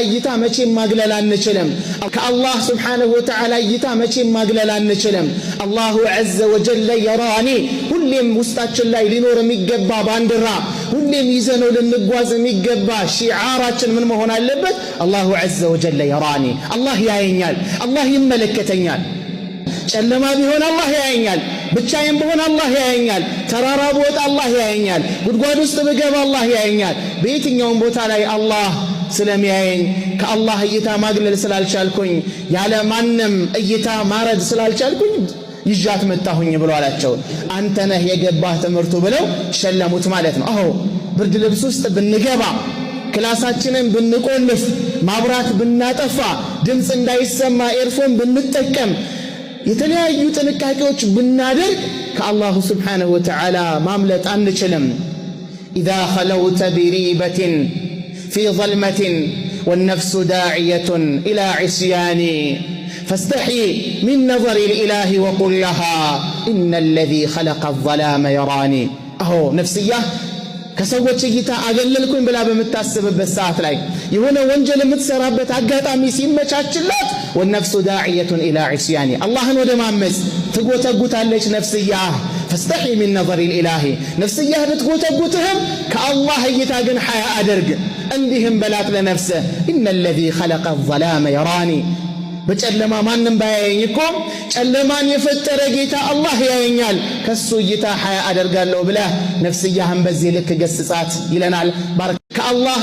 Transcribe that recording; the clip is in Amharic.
እይታ መቼም ማግለል አንችልም። ከአላህ ሱብሓነሁ ወተዓላ እይታ መቼም ማግለል አንችልም። አላሁ ዐዘ ወጀለ የራኒ ሁሌም ውስጣችን ላይ ሊኖር የሚገባ ባንዲራ፣ ሁሌም ይዘነው ልንጓዝ የሚገባ ሺዓራችን ምን መሆን አለበት? አላሁ ዐዘ ወጀለ የራኒ፣ አላህ ያየኛል፣ አላህ ይመለከተኛል። ጨለማ ቢሆን አላህ ያየኛል፣ ብቻዬን ብሆን አላህ ያየኛል፣ ተራራ ብወጣ አላህ ያየኛል፣ ጉድጓድ ውስጥ ብገባ አላህ ያየኛል። በየትኛውም ቦታ ላይ አላህ ስለሚያየኝ ከአላህ እይታ ማግለል ስላልቻልኩኝ ያለ ማንም እይታ ማረድ ስላልቻልኩኝ ይዣት መጣሁኝ ብሎ አላቸው። አንተ ነህ የገባህ ትምህርቱ ብለው ሸለሙት ማለት ነው። አዎ ብርድ ልብስ ውስጥ ብንገባ፣ ክላሳችንን ብንቆልፍ፣ ማብራት ብናጠፋ፣ ድምፅ እንዳይሰማ ኤርፎን ብንጠቀም፣ የተለያዩ ጥንቃቄዎች ብናደርግ ከአላሁ ስብሓነሁ ወተዓላ ማምለጥ አንችልም። ኢዛ ኸለውተ ቢሪበትን في ظلمة والنفس داعية إلى عصياني فاستحي من نظر الإله وقل لها إن الذي خلق الظلام يراني. أهو نفسية كسوت شيئا أقللكم بلا بمتاسب بالساعة لي يهون وانجل متسرابت عقاتا ميسين مشاكلات والنفس داعية إلى عصياني. الله ودمامس تقوى تقوت عليك نفسية فاستحي من نظر الإله نفسية بتقوى تقوتهم كالله يتاقن حياء أدرق عندهم بلات لنفسه إن الذي خلق الظلام يراني. بجلما ማንም ባያየኝኮም ጨለማን የፈጠረ ጌታ አላህ ያየኛል፣ ከሱ እይታ ሐያ አደርጋለሁ ብለህ ነፍስያህን በዚህ ልክ ገስጻት ይለናል። ባረከ አላህ